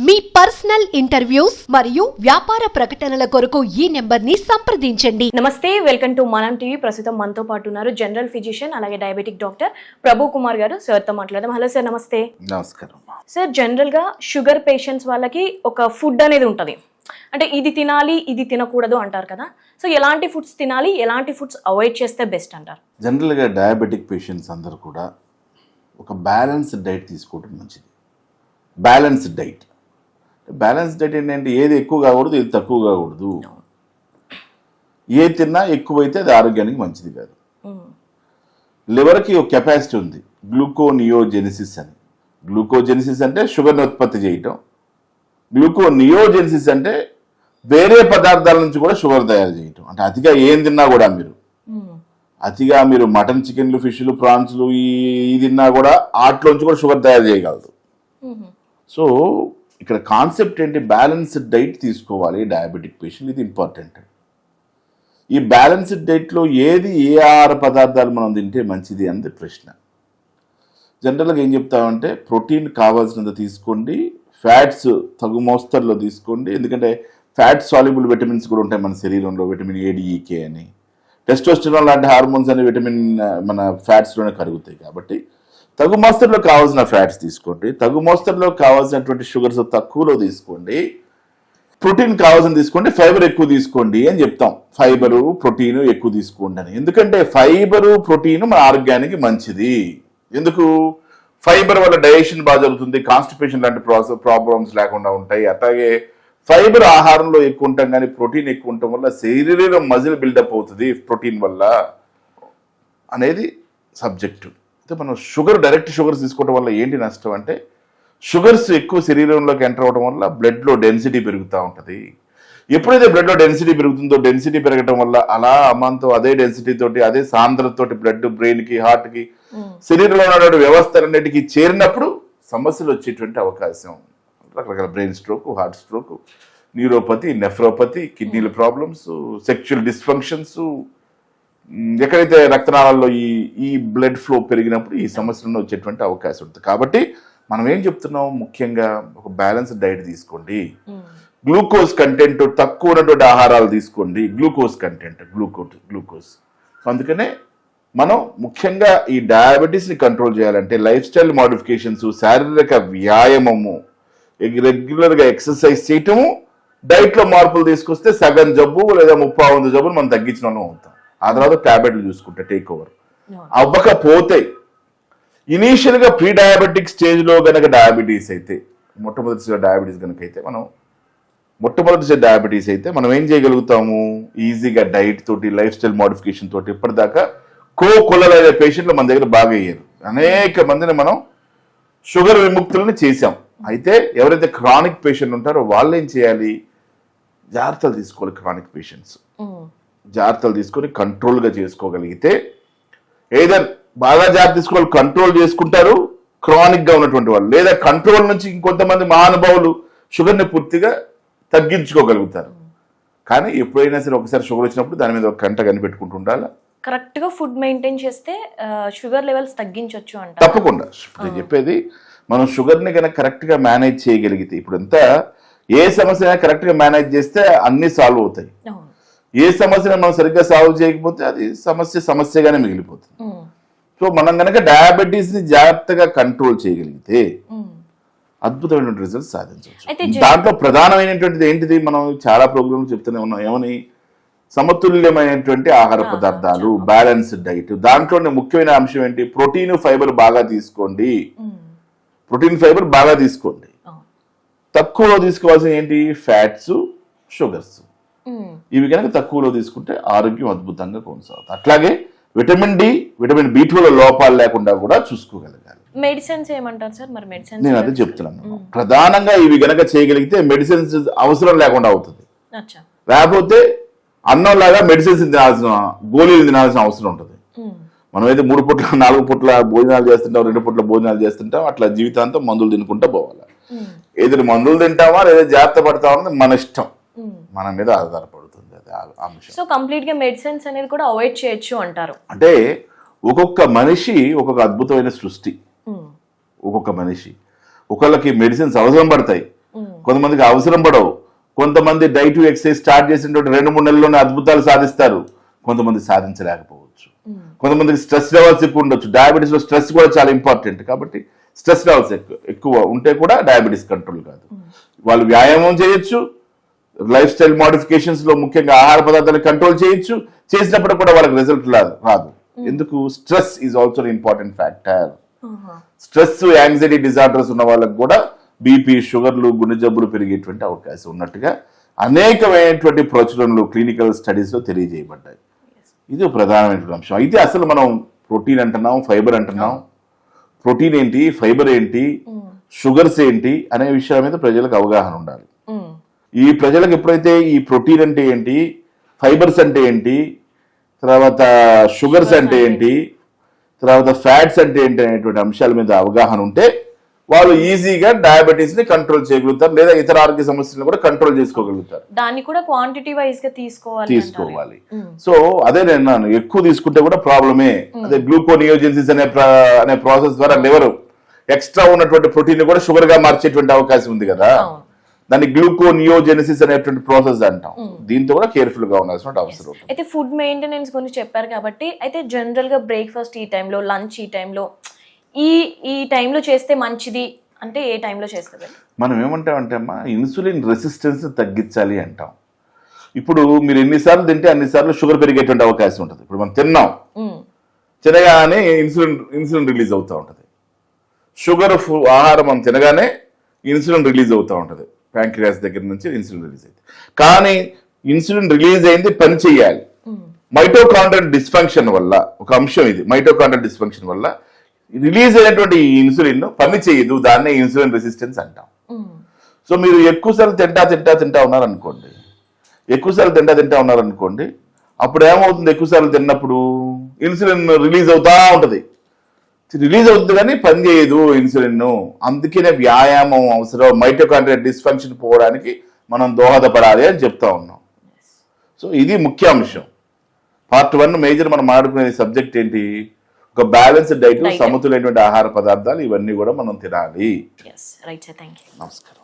మీ personal interviews మరియు వ్యాపార ప్రకటనల కొరకు ఈ నెంబర్ని సంప్రదించండి. నమస్తే, వెల్కమ్ టు మనం టీవీ. ప్రస్తుతం మనతో పాటు ఉన్నారు జనరల్ ఫిజిషియన్ అలాగే డయాబెటిక్ డాక్టర్ ప్రభు కుమార్ గారు. సార్తో మాట్లాడదాం. హలో సార్, నమస్తే. నమస్కారం సార్, జనరల్ గా షుగర్ పేషెంట్స్ వాళ్ళకి ఒక ఫుడ్ అనేది ఉంటుంది, అంటే ఇది తినాలి ఇది తినకూడదు అంటారు కదా. సో ఎలాంటి ఫుడ్స్ తినాలి, ఎలాంటి ఫుడ్స్ అవాయిడ్ చేస్తే బెస్ట్ అంటారు? జనరల్గా డయాబెటిక్ పేషెంట్స్ అందరూ కూడా ఒక బ్యాలెన్స్డ్ డైట్ తీసుకోవడం మంచిది. బ్యాలెన్స్డ్ డైట్ ఏంటంటే ఏది ఎక్కువ కాకూడదు, ఏది తక్కువ కాకూడదు. ఏది తిన్నా ఎక్కువైతే అది ఆరోగ్యానికి మంచిది కాదు. లివర్కి ఒక కెపాసిటీ ఉంది, గ్లూకోనియోజెనిసిస్ అని. గ్లూకోజెనిసిస్ అంటే షుగర్ని ఉత్పత్తి చేయటం, గ్లూకోనియోజెనిసిస్ అంటే వేరే పదార్థాల నుంచి కూడా షుగర్ తయారు చేయటం. అంటే అతిగా ఏం తిన్నా కూడా మీరు మటన్, చికెన్లు, ఫిష్లు, ప్రాన్స్లు ఈ తిన్నా కూడా వాటిలోంచి కూడా షుగర్ తయారు చేయగలదు. సో ఇక్కడ కాన్సెప్ట్ ఏంటి, బ్యాలెన్స్డ్ డైట్ తీసుకోవాలి డయాబెటిక్ పేషెంట్. ఇది ఇంపార్టెంట్. ఈ బ్యాలెన్స్డ్ డైట్లో ఏది ఏ ఆహార పదార్థాలు మనం తింటే మంచిది అన్నది ప్రశ్న. జనరల్గా ఏం చెప్తామంటే ప్రోటీన్ కావాల్సినంత తీసుకోండి, ఫ్యాట్స్ తగు మోస్తరులో తీసుకోండి. ఎందుకంటే ఫ్యాట్ సాల్యుబుల్ విటమిన్స్ కూడా ఉంటాయి మన శరీరంలో, విటమిన్ ఏడిఈకే అని. టెస్టోస్టెరాన్ లాంటి హార్మోన్స్ అనే విటమిన్ మన ఫ్యాట్స్లోనే కరుగుతాయి. కాబట్టి తగు మోస్తరులో కావాల్సిన ఫ్యాట్స్ తీసుకోండి, తగు మోస్తరులో కావాల్సినటువంటి షుగర్స్ తక్కువలో తీసుకోండి, ప్రోటీన్ కావాల్సిన తీసుకోండి, ఫైబర్ ఎక్కువ తీసుకోండి అని చెప్తాం. ఫైబరు ప్రోటీన్ ఎక్కువ తీసుకోండి అని. ఎందుకంటే ఫైబరు ప్రోటీన్ మన ఆరోగ్యానికి మంచిది. ఎందుకు? ఫైబర్ వల్ల డైజెషన్ బాగా జరుగుతుంది, కాన్స్టిపేషన్ లాంటి ప్రాబ్లమ్స్ లేకుండా ఉంటాయి. అట్లాగే ఫైబర్ ఆహారంలో ఎక్కువ ఉంటాం, కానీ ప్రోటీన్ ఎక్కువ ఉండటం వల్ల శరీరం మజిల్ బిల్డప్ అవుతుంది ప్రోటీన్ వల్ల అనేది సబ్జెక్టు. మనం డైరెక్ట్ షుగర్స్ తీసుకోవడం వల్ల ఏంటి నష్టం అంటే, షుగర్స్ ఎక్కువ శరీరంలోకి ఎంటర్ అవ్వడం వల్ల బ్లడ్లో డెన్సిటీ పెరుగుతూ ఉంటుంది. ఎప్పుడైతే బ్లడ్లో డెన్సిటీ పెరుగుతుందో, డెన్సిటీ పెరగడం వల్ల అలా అమాంతం అదే డెన్సిటీ తోటి, అదే సాంద్రతతోటి బ్లడ్ బ్రెయిన్కి, హార్ట్కి, శరీరంలో ఉన్నటువంటి వ్యవస్థలన్నిటికీ చేరినప్పుడు సమస్యలు వచ్చేటువంటి అవకాశం. రకరకాల brain stroke, heart stroke, neuropathy, nephropathy, కిడ్నీల ప్రాబ్లమ్స్, సెక్షువల్ డిస్ఫంక్షన్స్, ఎక్కడైతే రక్తనాళాల్లో ఈ బ్లడ్ ఫ్లో పెరిగినప్పుడు ఈ సమస్యలను వచ్చేటువంటి అవకాశం ఉంటుంది. కాబట్టి మనం ఏం చెప్తున్నాం, ముఖ్యంగా ఒక బ్యాలెన్స్డ్ డైట్ తీసుకోండి. గ్లూకోజ్ కంటెంట్ తక్కువ ఉన్నటువంటి ఆహారాలు తీసుకోండి. గ్లూకోజ్ అందుకనే మనం ముఖ్యంగా ఈ డయాబెటీస్ని కంట్రోల్ చేయాలంటే లైఫ్ స్టైల్ మోడిఫికేషన్స్, శారీరక వ్యాయామము, రెగ్యులర్గా ఎక్సర్సైజ్ చేయటము, డైట్లో మార్పులు తీసుకొస్తే సగం జబ్బు లేదా 30 జబ్బులు మనం తగ్గించిన వాళ్ళం అవుతాం. ఆ తర్వాత టాబ్లెట్లు చూసుకుంటే టేక్ ఓవర్ అవ్వకపోతే, ఇనీషియల్గా ప్రీ డయాబెటిక్ స్టేజ్లో కనుక డయాబెటీస్ అయితే, మొట్టమొదటి డయాబెటీస్ అయితే మనం ఏం చేయగలుగుతాము, ఈజీగా డైట్ తోటి, లైఫ్ స్టైల్ మోడిఫికేషన్ తోటి. ఇప్పటిదాకా కొలలైన పేషెంట్లు మన దగ్గర బాగా అయ్యారు. అనేక మందిని మనం షుగర్ విముక్తులను చేశాం. అయితే ఎవరైతే క్రానిక్ పేషెంట్ ఉంటారో వాళ్ళు ఏం చేయాలి, జాగ్రత్తలు తీసుకోవాలి. క్రానిక్ పేషెంట్స్ జాగ్రత్తలు తీసుకొని కంట్రోల్గా చేసుకోగలిగితే, ఏదర్ బాగా జాగ్రత్త తీసుకోవాలి, కంట్రోల్ చేసుకుంటారు క్రానిక్గా ఉన్నటువంటి వాళ్ళు, లేదా కంట్రోల్ నుంచి ఇంకొంతమంది మహానుభావులు షుగర్ని పూర్తిగా తగ్గించుకోగలుగుతారు. కానీ ఎప్పుడైనా సరే ఒకసారి షుగర్ వచ్చినప్పుడు దాని మీద ఒక గంట కనిపెట్టుకుంటూ ఉండాలి. కరెక్ట్గా ఫుడ్ మెయింటైన్ చేస్తే షుగర్ లెవెల్స్ తగ్గించవచ్చు అంట. తప్పకుండా. ఇప్పుడు చెప్పేది, మనం షుగర్ని కనుక కరెక్ట్గా మేనేజ్ చేయగలిగితే, ఇప్పుడంతా ఏ సమస్య కరెక్ట్గా మేనేజ్ చేస్తే అన్ని సాల్వ్ అవుతాయి. ఏ సమస్యను మనం సరిగ్గా సాల్వ్ చేయకపోతే అది సమస్యగానే మిగిలిపోతుంది. సో మనం కనుక డయాబెటీస్ ని జాగ్రత్తగా కంట్రోల్ చేయగలిగితే అద్భుతమైనటువంటి రిజల్ట్స్ సాధించవచ్చు. దాంట్లో ప్రధానమైనటువంటిది ఏంటిది, మనం చాలా ప్రోగ్రామ్స్ చెప్తూనే ఉన్నాం, ఏమని, సమతుల్యమైనటువంటి ఆహార పదార్థాలు, బ్యాలెన్స్డ్ డైట్. దాంట్లోనే ముఖ్యమైన అంశం ఏంటి, ప్రోటీన్, ఫైబర్ బాగా తీసుకోండి. తక్కువలో తీసుకోవాల్సిన ఏంటి, ఫ్యాట్స్, షుగర్స్. ఇవి కనుక తక్కువలో తీసుకుంటే ఆరోగ్యం అద్భుతంగా కొనసాగుతుంది. అట్లాగే విటమిన్ డి, విటమిన్ B12 లోపాలు లేకుండా కూడా చూసుకోగలగాలి. మెడిసిన్స్ ఏమంటారు సార్? మరి మెడిసిన్స్ నేను అదే చెప్తున్నాను. ప్రధానంగా ఇవి గనక చేయగలిగితే మెడిసిన్స్ అవసరం లేకుండా అవుతుంది. లేకపోతే అన్నం లాగా మెడిసిన్స్ గోళీలు తినాల్సిన అవసరం ఉంటుంది. మనమైతే 3 పూట్ల 4 పూట్ల భోజనాలు చేస్తుంటాం, 2 పూట్ల భోజనాలు చేస్తుంటాం. అట్లా జీవితాంతం మందులు తినుకుంటూ పోవాలి. ఏదైనా మందులు తింటామా లేదా జాగ్రత్త పడతామన్నది మన ఇష్టం, మన మీద ఆధారపడుతుంది అది అంశం. సో కంప్లీట్ గా మెడిసిన్స్ అనేది కూడా అవాయిడ్ చేయొచ్చు అంటారు. అంటే ఒక్కొక్క మనిషి ఒక్కొక్క అద్భుతమైన సృష్టి. ఒక్కొక్క మనిషి ఒకళ్ళకి మెడిసిన్స్ అవసరం పడతాయి, కొంతమందికి అవసరం పడవు. కొంతమంది డైట్ ఎక్సర్సైజ్ స్టార్ట్ చేసినటువంటి 2-3 నెలల్లోనే అద్భుతాలు సాధిస్తారు. కొంతమంది సాధించలేకపోవచ్చు. కొంతమందికి స్ట్రెస్ లెవెల్స్ ఎక్కువ ఉండొచ్చు. డయాబెటీస్ లో స్ట్రెస్ కూడా చాలా ఇంపార్టెంట్. కాబట్టి స్ట్రెస్ లెవెల్స్ ఎక్కువ ఉంటే కూడా డయాబెటీస్ కంట్రోల్ కాదు. వాళ్ళు వ్యాయామం చేయొచ్చు, లైఫ్ స్టైల్ మోడిఫికేషన్స్ లో ముఖ్యంగా ఆహార పదార్థాలు కంట్రోల్ చేయొచ్చు. చేసినప్పుడు కూడా వాళ్ళకి రిజల్ట్ రాదు. ఎందుకు? Stress is also important factor. Stress, anxiety disorders ఉన్న వాళ్ళకి కూడా బీపీ, షుగర్లు, గుండె జబ్బులు పెరిగేటువంటి అవకాశం ఉన్నట్టుగా అనేకమైనటువంటి ప్రచురణలు క్లినికల్ స్టడీస్ లో తెలియజేయబడ్డాయి. ఇది ఒక ప్రధానమైనటువంటి అంశం. అయితే అసలు మనం ప్రోటీన్ అంటున్నాం, ఫైబర్ అంటున్నాం. ప్రోటీన్ ఏంటి, ఫైబర్ ఏంటి, షుగర్స్ ఏంటి అనే విషయాల మీద ప్రజలకు అవగాహన ఉండాలి. ఈ ప్రజలకు ఎప్పుడైతే ఈ ప్రోటీన్ అంటే ఏంటి, ఫైబర్స్ అంటే ఏంటి, తర్వాత షుగర్స్ అంటే ఏంటి, తర్వాత ఫ్యాట్స్ అంటే ఏంటి అనేటువంటి అంశాల మీద అవగాహన ఉంటే వాళ్ళు ఈజీగా డయాబెటీస్ ని కంట్రోల్ చేయగలుగుతారు, లేదా ఇతర ఆరోగ్య సమస్యలను కూడా కంట్రోల్ చేసుకోగలుగుతారు. దాన్ని కూడా క్వాంటిటీ వైజ్ గా తీసుకోవాలి. సో అదే నేను ఎక్కువ తీసుకుంటే కూడా ప్రాబ్లమే. అదే గ్లూకోనియోజెన్సిస్ అనే ప్రాసెస్ ద్వారా లివర్ ఎక్స్ట్రా ఉన్నటువంటి ప్రోటీన్ కూడా షుగర్ గా మార్చేటువంటి అవకాశం ఉంది కదా. దాన్ని గ్లూకోనియోజెనిసిస్ అనేటువంటి ప్రాసెస్ అంటాం. దీంతో కూడా కేర్ఫుల్ గా ఉండాల్సిన అవసరం. అయితే ఫుడ్ మెయింటెనెన్స్ గురించి చెప్పారు కాబట్టి, అయితే జనరల్ గా బ్రేక్ఫాస్ట్ ఈ టైంలో, లంచ్ ఈ టైంలో, ఈ టైంలో చేస్తే మంచిది అంటే ఏ టైంలో చేస్తుంది? మనం ఏమంటామంటే అమ్మా, ఇన్సులిన్ రెసిస్టెన్స్ తగ్గించాలి అంటాం. ఇప్పుడు మీరు ఎన్నిసార్లు తింటే అన్నిసార్లు షుగర్ పెరిగేటువంటి అవకాశం ఉంటుంది. ఇప్పుడు మనం తినగానే ఇన్సులిన్ రిలీజ్ అవుతూ ఉంటుంది. షుగర్ ఆహారం మనం తినగానే ఇన్సులిన్ రిలీజ్ అవుతూ ఉంటుంది. ప్యాంక్రియాస్ దగ్గర నుంచి ఇన్సులిన్ రిలీజ్ అయింది. కానీ ఇన్సులిన్ రిలీజ్ అయింది, పని చేయాలి. మైటోకాండ్రియల్ డిస్ఫంక్షన్ వల్ల ఒక అంశం ఇది. మైటోకాండ్రియల్ డిస్ఫంక్షన్ వల్ల రిలీజ్ అయినటువంటి ఈ ఇన్సులిన్ పని చేయదు. దాన్నే ఇన్సులిన్ రెసిస్టెన్స్ అంటాం. సో మీరు ఎక్కువసార్లు తింటా ఉన్నారనుకోండి, అప్పుడు ఏమవుతుంది? ఎక్కువసార్లు తిన్నప్పుడు ఇన్సులిన్ రిలీజ్ అవుతా ఉంటుంది. రిలీజ్ అవుతుంది కానీ పని చేయదు ఇన్సులిన్. అందుకనే వ్యాయామం అవసరం. మైటోకాండ్రియల్ డిస్ఫంక్షన్ పోవడానికి మనం దోహదపడాలి అని చెప్తా ఉన్నాం. సో ఇది ముఖ్య అంశం. పార్ట్ 1 మేజర్ మనం మాట్లాడుకునే సబ్జెక్ట్ ఏంటి? ఒక బ్యాలెన్స్డ్ డైట్, సమతులైనటువంటి ఆహార పదార్థాలు, ఇవన్నీ కూడా మనం తినాలి. నమస్కారం.